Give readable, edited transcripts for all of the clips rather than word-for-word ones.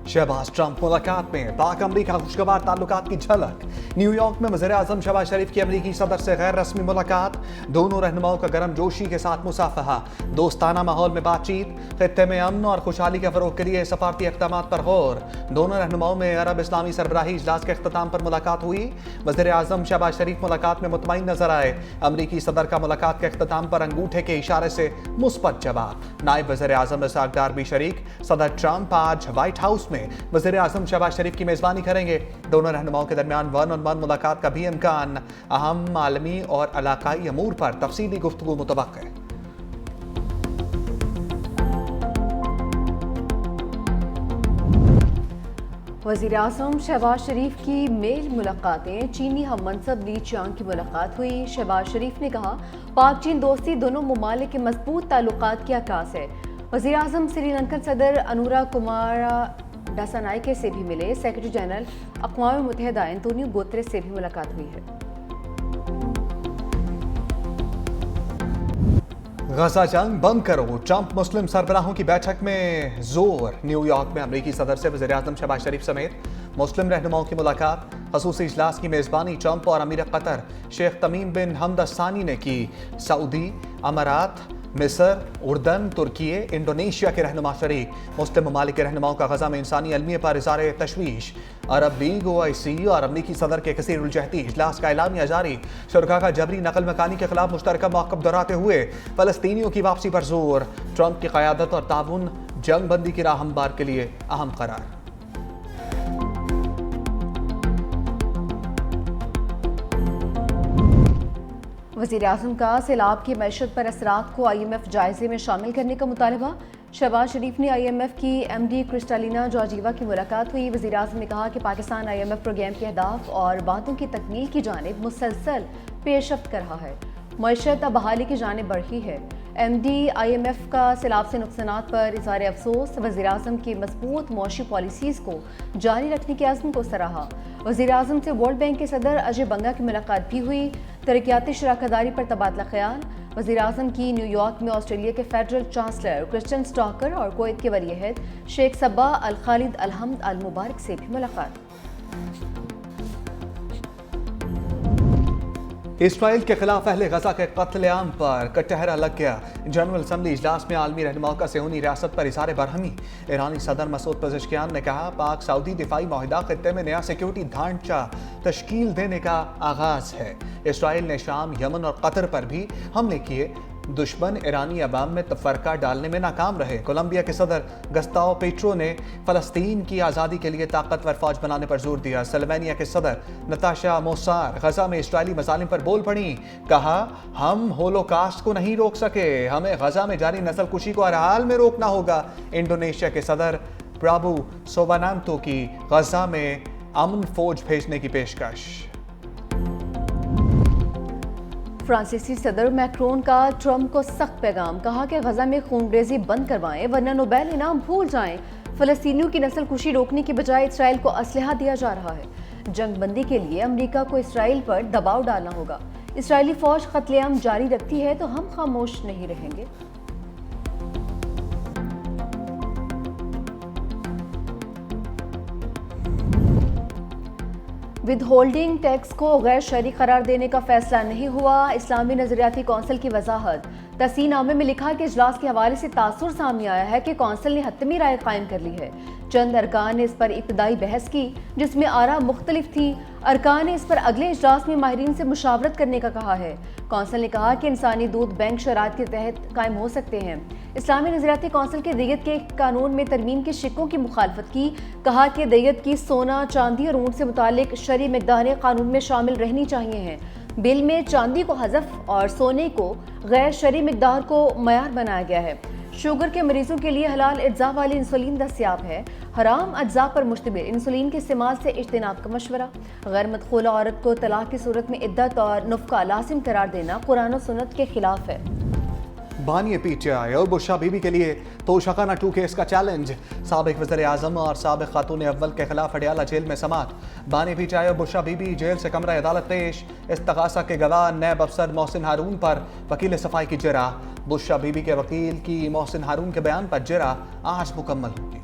Shahbaz Trump मुलाकात में पाक अमरीका खुशगवार ताल्लुकात की झलक। न्यूयॉर्क में वज़ीर आज़म शहबाज शरीफ की अमरीकी सदर से गैर रस्मी मुलाकात। दोनों रहनुमाओं का गर्मजोशी के साथ मुसाफहा, दोस्ताना माहौल में बातचीत। खित्ते में अमन और खुशहाली के फरोग के लिए सफारती इक़दामात पर गौर। दोनों रहनुमाओं में अरब इस्लामी सरबराही इजलास के अख्ताम पर मुलाकात हुई। वज़ीर आज़म शहबाज शरीफ मुलाकात में मुतमईन नजर आए। अमरीकी सदर का मुलाकात के अख्ताम पर अंगूठे के इशारे से मुस्बत जवाब। नायब वज़ीर आज़म इसाक डार भी शरीक। सदर ट्रंप आज व्हाइट हाउस में वज़ीर आज़म शहबाज शरीफ की मेज़बानी करेंगे। दोनों रहनुमाओं के दरमियान वन ऑन वन मुलाकात का भी इम्कान। अहम आलमी और इलाकाई अमूर पर तफसीली गुफ्तगू मुतवक्के। वज़ीर आज़म शहबाज शरीफ की मेल मुलाकातें। चीनी हम मनसब ली चियांग की मुलाकात हुई। शहबाज शरीफ ने कहा पाक चीन दोस्ती दोनों ममालिक के मजबूत ताल्लुकात की अक्कास है। वज़ीर आज़म श्रीलंकन सदर अनुरा कुमारा डासानाइके से भी मिले। सेक्रेटरी जनरल अक़वाम मुत्तहिदा एंटोनियो गुतेरेस से भी मुलाकात हुई है। गजा जंग बंद करो, ट्रंप मुस्लिम सरबराहों की बैठक में जोर। न्यूयॉर्क में अमरीकी सदर से वज़ीर आज़म शहबाज शरीफ समेत मुस्लिम रहनुमाओं की मुलाकात। ख़ुसूसी इजलास की मेज़बानी ट्रंप और अमीर कतर शेख तमीम बिन हमद अल-सानी ने की। सऊदी, अमारात, मिस्र, उर्दन, तुर्की, इंडोनेशिया के रहनुमा शरीक। मुस्लिम ममालिक के रहनुमाओं का गजा में इंसानी अलमिया पर इज़हार तशवीश। अरब लीग, OIC और अमरीकी सदर के कसीर उलजहती इजलास का एलामिया जारी। शुरका का जबरी नकल मकानी के खिलाफ मुश्तरका मौक़िफ़ दोहराते हुए फ़लस्तीनियों की वापसी पर जोर। ट्रंप की क़यादत और ताउन जंग बंदी की राह हमवार के लिए अहम करार। वज़ीर आज़म का सैलाब की मैशत पर असरात को IMF जायजे में शामिल करने का मुतालबा। शहबाज शरीफ ने IMF की MD क्रिस्टालिना जॉर्जीवा की मुलाकात हुई। वज़ीर आज़म ने कहा कि पाकिस्तान IMF प्रोग्राम के अहदाफ और बातों की तकमील की जानिब मुसलसल पेशरफ्त कर रहा है। मईशत अब बहाली की जानिब बढ़ी है। MD IMF का सैलाब से नुकसानात पर इज़हार अफसोस। वज़ीर आज़म की मजबूत मौशी पॉलिसीज़ को जारी रखने के अज़्म को सराहा। वज़ीर आज़म से वर्ल्ड बैंक के सदर अजय बंगा की मुलाकात भी हुई। तरक्याती शराकतदारी पर तबादला ख्याल। वज़ीर आज़म की न्यूयॉर्क में ऑस्ट्रेलिया के फेडरल चांसलर क्रिस्टियन स्टॉकर और कुवैत के वली-ए-अहद शेख सबा अल खालिद अल हमद अल मुबारक से भी मुलाकात। इसराइल के खिलाफ अहले गजा के कत्लेआम पर कटहरा लग गया। जनरल असम्बली इजलास में आलमी रहनुमाओं का सेहूनी रियासत पर इज़हार बरहमी। ईरानी सदर मसूद पज़ेश्कियान ने कहा पाक सऊदी दिफाई माहिदा खित्ते में नया सिक्योरिटी ढांचा तश्कील देने का आगाज है। इसराइल ने शाम, यमन और कतर पर भी हमले किए। दुश्मन ईरानी अवाम में तफरका डालने में नाकाम रहे। कोलंबिया के सदर गस्ताओ पेट्रो ने फ़लस्तीन की आज़ादी के लिए ताकतवर फौज बनाने पर जोर दिया। सल्वेनिया के सदर नताशा मोसार गजा में इस्राइली मज़ालिम पर बोल पड़ी। कहा हम होलोकास्ट को नहीं रोक सके, हमें गजा में जारी नस्लकुशी को हर हाल में रोकना होगा। इंडोनेशिया के सदर प्राबू सोबानांतो की गजा में अमन फौज भेजने की पेशकश। फ्रांसीसी सदर मैक्रोन का ट्रंप को सख्त पैगाम। कहा कि गजा में खूनरेजी बंद करवाएं वरना नोबेल इनाम भूल जाएं। फ़लस्तीनियों की नस्लकुशी रोकने की बजाय इसराइल को असलहा दिया जा रहा है। जंग बंदी के लिए अमरीका को इसराइल पर दबाव डालना होगा। इसराइली फौज कत्लेआम जारी रखती है तो हम खामोश नहीं रहेंगे। विद होल्डिंग टैक्स को गैर शरई करार देने का फैसला नहीं हुआ। इस्लामी नजरियाती कौंसिल की वजाहत। तहसीनामे में लिखा कि इजलास के हवाले से तासुर सामने आया है कि कौंसिल ने हतमी राय कायम कर ली है। चंद अरकान ने इस पर इब्तदाई बहस की जिसमें आरा मुख्तलिफ थी। अरकान ने इस पर अगले इजलास में माहिरीन से मुशावरत करने का कहा है। कौंसिल ने कहा कि इंसानी दूध बैंक शराइत के तहत कायम हो सकते हैं। इस्लामी नजरियाती कौंसिल के दैयत के कानून में तरमीम के शिक्कों की मुखालफत की। कहा कि दैयत की सोना, चांदी और ऊँट से मुतालिक शरई मिक़दारें कानून में शामिल रहनी चाहिए हैं। बिल में चांदी को हज़फ और सोने को गैर शरई मिक़दार को मयार बनाया गया है। शुगर के मरीजों के लिए हलाल अज्जा वाली इंसुलिन दस्तयाब है। हराम अज्जा पर मुश्तमिल इंसुलिन के इस्तेमाल से इज्तनाब का मशवरा। गैर मदखूला औरत को तलाक की सूरत में इद्दत और नुफ़का लाजिम करार देना कुरान और सुन्नत के खिलाफ है। बानी PTI और बुशरा बीबी के लिए तोशाखाना 2 केस का चैलेंज। साबिक वज़ीर आज़म और साबिक खातून अव्वल के खिलाफ अडियाला जेल में समात। बानी PTI और बुशरा बीबी जेल से कमरा अदालत पेश। इस्तग़ासा के गवाह नैब अफसर मोहसिन हारून पर वकील सफाई की जरा। बुशरा बीबी के वकील की मोहसिन हारून के बयान पर जरा आज मुकम्मल होगी।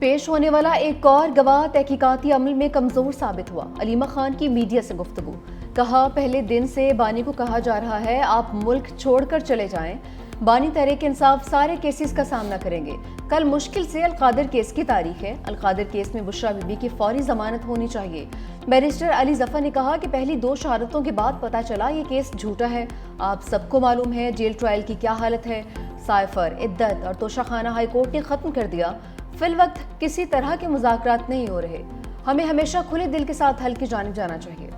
पेश होने वाला एक और गवाह तहकीकाती अमल में कमजोर साबित हुआ। अलीमा खान की मीडिया से गुफ्तगू, कहा पहले दिन से बानी को कहा जा रहा है आप मुल्क छोड़कर चले जाएं। बानी तहरीक इंसाफ सारे केसेस का सामना करेंगे। कल मुश्किल से अलकादिर केस की तारीख है। अलकादिर केस में बुशरा बीबी की फौरी जमानत होनी चाहिए। बैरिस्टर अली जफर ने कहा कि पहली 2 शहादतों के बाद पता चला ये केस झूठा है। आप सबको मालूम है जेल ट्रायल की क्या हालत है। साइफर, इद्दत और तोशा खाना हाई कोर्ट ने खत्म कर दिया। फिल वक्त किसी तरह के मुज़ाकरात नहीं हो रहे। हमें हमेशा खुले दिल के साथ हल की जानिब जाना चाहिए।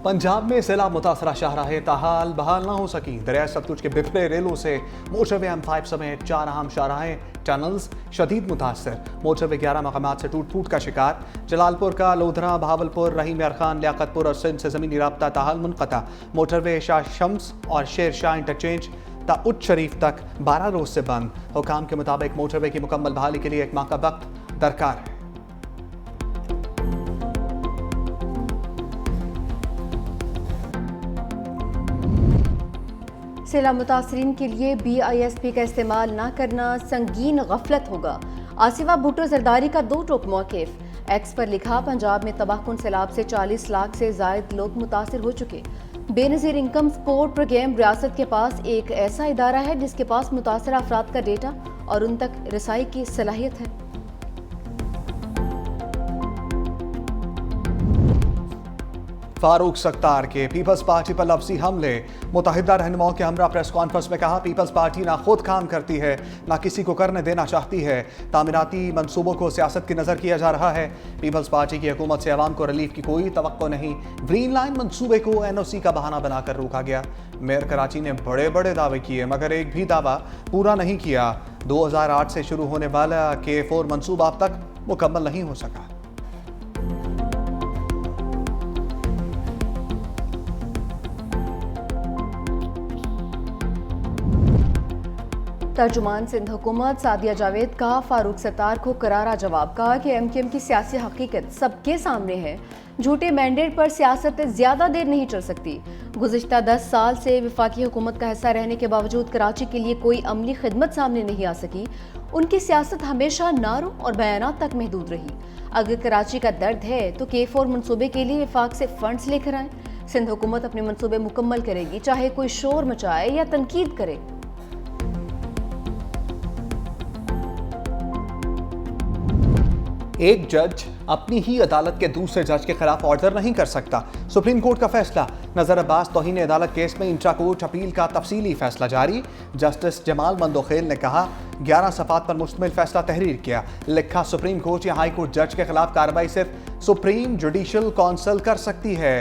पंजाब में सैलाब मुतासरा शाहराहें ताहाल बहाल ना हो सकी। दरिया सतलुज के बिफरे रेलों से मोटरवे M5 समेत 4 अहम शाहराहें टनल्स शदीद मुतासर। मोटरवे 11 मकामात से टूट फूट का शिकार। जलालपुर का लोधरा, बहावलपुर, रहीम यार खान, लियाकतपुर और सिंध से ज़मीनी राब्ता ताहाल मुनक़ता। मोटरवे शाह शम्स और शेर शाह इंटरचेंज ता उच्च शरीफ तक 12 रोज से बंद। हुकाम के मुताबिक मोटरवे की मुकम्मल बहाली के लिए 1 माह का वक्त दरकार है। सैलाब मुतासरीन के लिए BISP का इस्तेमाल न करना संगीन गफलत होगा। आसिफा भुट्टो जरदारी का 2 टोक मौक़िफ़। एक्स पर लिखा पंजाब में तबाहकुन सैलाब से 40 लाख से ज़ायद लोग मुतासिर हो चुके। बेनज़ीर इनकम सपोर्ट प्रोग्राम रियासत के पास एक ऐसा इदारा है जिसके पास मुतासर अफराद का डेटा और उन तक रसाई की सलाहियत है। फारूक सत्तार के पीपल्स पार्टी पर लफ्ज़ी हमले। मुत्तहिदा रहनुमाओं के हमरा प्रेस कॉन्फ्रेंस में कहा पीपल्स पार्टी ना खुद काम करती है ना किसी को करने देना चाहती है। तामीराती मंसूबों को सियासत की नज़र किया जा रहा है। पीपल्स पार्टी की हुकूमत से अवाम को रिलीफ की कोई तवक्को नहीं। ग्रीन लाइन मंसूबे को NOC का बहाना बनाकर रोका गया। मेयर कराची ने बड़े बड़े दावे किए मगर एक भी दावा पूरा नहीं किया। 2008 से शुरू होने वाला K4 मंसूबा अब तक मुकम्मल नहीं हो सका। तर्जुमान सिंध हुकूमत सादिया जावेद का फारूक सत्तार को करारा जवाब, कहा कि MKM की सियासी हकीकत सबके सामने है। झूठे मैंडेट पर सियासत ज़्यादा देर नहीं चल सकती। गुज़िश्ता 10 साल से वफाकी हुकूमत का हिस्सा रहने के बावजूद कराची के लिए कोई अमली खिदमत सामने नहीं आ सकी। उनकी सियासत हमेशा नारों और बयानात तक महदूद रही। अगर कराची का दर्द है तो K4 मनसूबे के लिए वफाक से फंड्स लेकर आए। सिंध हुकूमत अपने मनसूबे मुकम्मल करेगी, चाहे कोई शोर मचाए या तनकीद करे। एक जज अपनी ही अदालत के दूसरे जज के खिलाफ ऑर्डर नहीं कर सकता। सुप्रीम कोर्ट का फैसला। नजर अब्बास तौहीन अदालत केस में इंट्रा कोर्ट अपील का तफसीली फैसला जारी। जस्टिस जमाल मंदोखेल ने कहा 11 सफ़ात पर मुश्तमिल फैसला तहरीर किया। लिखा सुप्रीम कोर्ट या हाई कोर्ट जज के खिलाफ कार्रवाई सिर्फ सुप्रीम जुडिशल काउंसिल कर सकती है।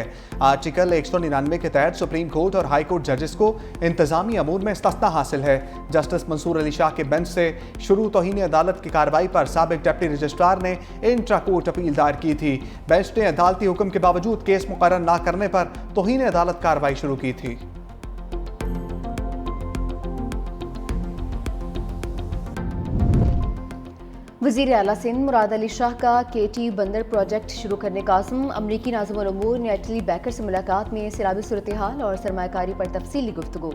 आर्टिकल 199 के तहत सुप्रीम कोर्ट और हाई कोर्ट जजेस को इंतजामी अमूर में इस्तिस्ना हासिल है। जस्टिस मंसूर अली शाह के बेंच से शुरू तौहीन अदालत की कार्रवाई पर साबिक डिप्टी रजिस्ट्रार ने इंट्रा कोर्ट अपील दायर की थी। बेंच ने अदालती हुक्म के बावजूद केस मुकर्रर ना करने पर तौहीन अदालत कार्रवाई शुरू की थी। वज़ीर आला सिंध मुराद अली शाह का KT बंदर प्रोजेक्ट शुरू करने का अज़्म। अमरीकी नाज़िमुल उमूर ने एटली बैकर से मुलाकात में सैलाबी सूरत हाल और सरमायाकारी पर तफसीली गुफ्तगू।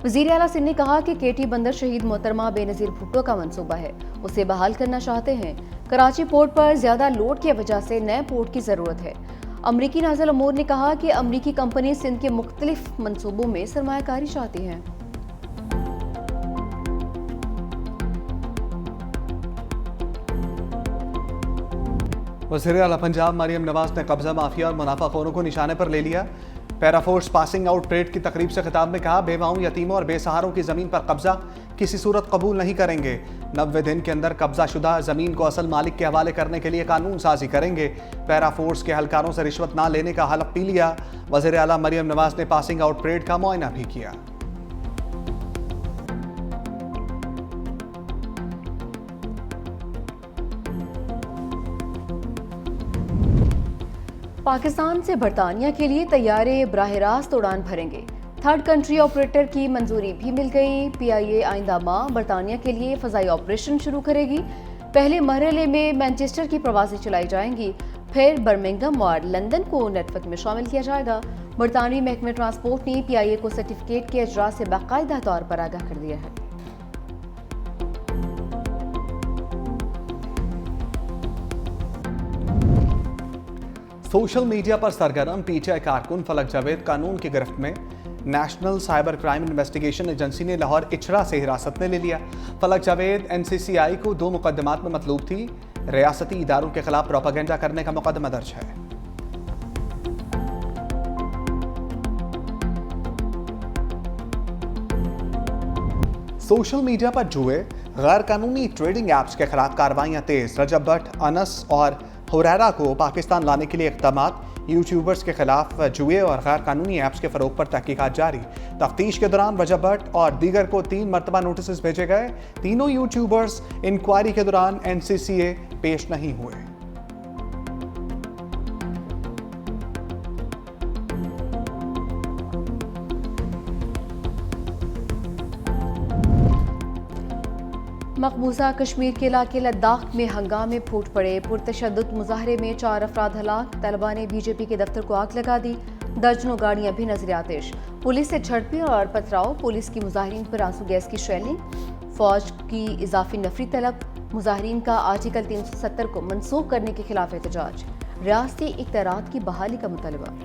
वज़ीर आला सिंध ने कहा कि KT बंदर शहीद मोहतरमा बेनज़ीर भुट्टो का मंसूबा है, उसे बहाल करना चाहते हैं। कराची पोर्ट पर ज़्यादा लोड की वजह से नए पोर्ट की ज़रूरत है। अमरीकी नाज़िमुल उमूर ने कहा कि अमरीकी कंपनी सिंध के मुख्तलिफ मनसूबों में सरमायाकारी चाहती हैं। वज़ीर आला पंजाब मरियम नवाज ने कब्जा माफिया और मुनाफाखोरों को निशाने पर ले लिया। पैराफोर्स पासिंग आउट परेड की तकरीब से खिताब में कहा बेवाओं, यतीमों और बेसहारों की ज़मीन पर कब्जा किसी सूरत कबूल नहीं करेंगे। 90 दिन के अंदर कब्जा शुदा ज़मीन को असल मालिक के हवाले करने के लिए कानून साजी करेंगे। पैराफोर्स के एहलकारों से रिश्वत ना लेने का हलफ पी लिया। वज़ीर आला मरियम नवाज ने पासिंग आउट परेड का मुआयना भी किया। पाकिस्तान से बरतानिया के लिए तैयारे बराह रास्त उड़ान भरेंगे। थर्ड कंट्री ऑपरेटर की मंजूरी भी मिल गई। PIA आइंदा माह बरतानिया के लिए फ़ज़ाई ऑपरेशन शुरू करेगी। पहले मरहले में मैनचेस्टर की प्रवासी चलाई जाएंगी, फिर बर्मिंघम और लंदन को नेटवर्क में शामिल किया जाएगा। बरतानवी महकमे ट्रांसपोर्ट ने PIA को सर्टिफिकेट के इजरा से बाकायदा तौर पर आगाह कर दिया है। सोशल मीडिया पर सरगर्म पीटीआई कारकुन फलक जावेद कानून की गिरफ्त में national cyber crime investigation agency ने लाहौर इचरा से हिरासत में ले लिया। फलक जावेद एनसीसीआई को 2 मुकदमात में मतलूब थी। रियासती इदारों के खिलाफ प्रोपागेंडा करने का मुकदमा दर्ज है। सोशल मीडिया पर जुए, गैर कानूनी ट्रेडिंग ऐप्स के खिलाफ कार्रवाइयां तेज। रजब भट्ट, अनस और हुरैरा को पाकिस्तान लाने के लिए इक़दामात। यूट्यूबर्स के खिलाफ जुए और गैर कानूनी ऐप्स के फरोग पर तहकीकात जारी। तफ्तीश के दौरान रजब भट्ट और दीगर को 3 मरतबा नोटिस भेजे गए। तीनों यूट्यूबर्स इंक्वायरी के दौरान एनसीसीए पेश नहीं हुए। मकबूजा कश्मीर के इलाके लद्दाख में हंगामे फूट पड़े। पुरतशद्दुद मुजाहरे में 4 अफराद हलाक। तलबा ने बीजेपी के दफ्तर को आग लगा दी। दर्जनों गाड़ियां भी नजर आतिश। पुलिस से झड़पें और पथराव। पुलिस की मुजाहरीन पर आंसू गैस की शेलिंग। फौज की इजाफी नफरी तलब। मुजाहरीन का आर्टिकल 370 को मनसूख करने के खिलाफ एहतजाज। रियासती इख्तियारात की बहाली का मुतालबा।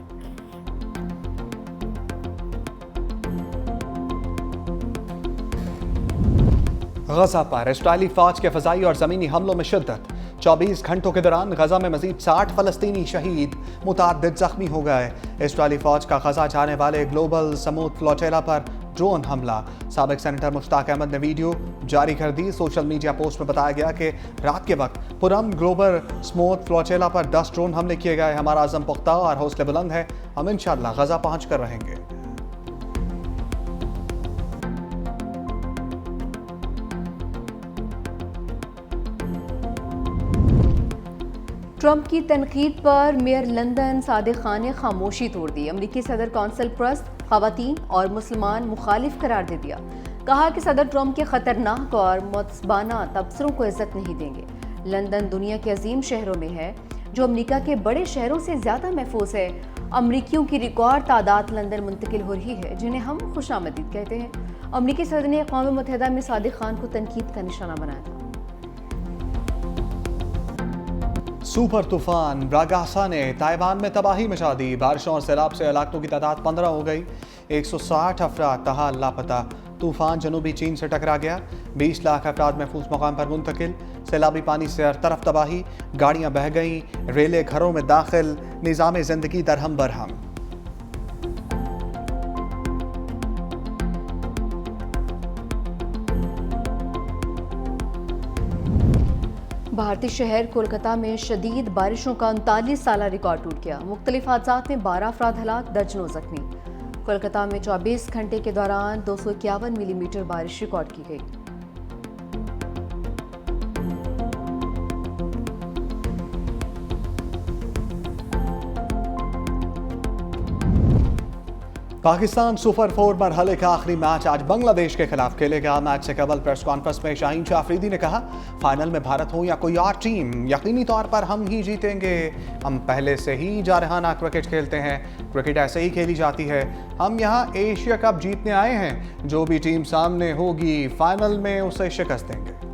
गजा पर इस्राइली फौज के फजाई और ज़मीनी हमलों में शिद्दत। 24 घंटों के दौरान गजा में मजीद 60 फलस्तीनी शहीद, मुतअद्दिद जख्मी हो गए। इस्राइली फौज का गजा जाने वाले ग्लोबल समूद फ्लोटेला पर ड्रोन हमला। साबिक सेनेटर मुश्ताक अहमद ने वीडियो जारी कर दी। सोशल मीडिया पोस्ट में बताया गया कि रात के वक्त पुरम ग्लोबल स्मूथ फ्लोटेला पर 10 ड्रोन हमले किए गए। हमारा अज़म पुख्ता और हौसले बुलंद है, हम इंशाअल्लाह गजा पहुँच कर रहेंगे। ट्रंप की तनकीद पर मेयर लंदन सादिक खान ने खामोशी तोड़ दी। अमरीकी सदर कौंसल प्रस्त ख़वातीन और मुसलमान मुखालिफ करार दे दिया। कहा कि सदर ट्रंप के ख़तरनाक और मुतज़बाना तबसरों को इज्जत नहीं देंगे। लंदन दुनिया के अजीम शहरों में है जो अमरीका के बड़े शहरों से ज़्यादा महफूज है। अमरीकियों की रिकॉर्ड तादाद लंदन मुंतकिल हो रही है, जिन्हें हम खुशामदीद कहते हैं। अमरीकी सदर ने अक़वाम मुत्तहिदा में सादिक खान को तनकीद का निशाना बनाया था। सुपर तूफान ब्रागासा ने ताइवान में तबाही मचा दी। बारिशों और सैलाब से हलाकों की तादाद 15 हो गई। 160 अफराद तहाल लापता। तूफान जनूबी चीन से टकरा गया। 20 लाख अफराद महफूज मकाम पर मुंतकिल। सैलाबी पानी से हर तरफ तबाही। गाड़ियां बह गईं, रेलें घरों में दाखिल। निज़ाम ज़िंदगी दरहम बरहम। भारतीय शहर कोलकाता में शदीद बारिशों का 39 साला रिकॉर्ड टूट गया। मुख्तलिफ हादसात में 12 अफराद हलाक, दर्जनों जख्मी। कोलकाता में 24 घंटे के दौरान 251 मिलीमीटर बारिश रिकॉर्ड की गई। पाकिस्तान सुपर 4 मरहले का आखिरी मैच आज बांग्लादेश के खिलाफ खेलेगा। मैच से कबल प्रेस कॉन्फ्रेंस में शाहीन शाह अफरीदी ने कहा, फाइनल में भारत हो या कोई और टीम, यकीनी तौर पर हम ही जीतेंगे। हम पहले से ही जारहाना क्रिकेट खेलते हैं। क्रिकेट ऐसे ही खेली जाती है। हम यहाँ एशिया कप जीतने आए हैं। जो भी टीम सामने होगी फाइनल में उसे शिकस्त देंगे।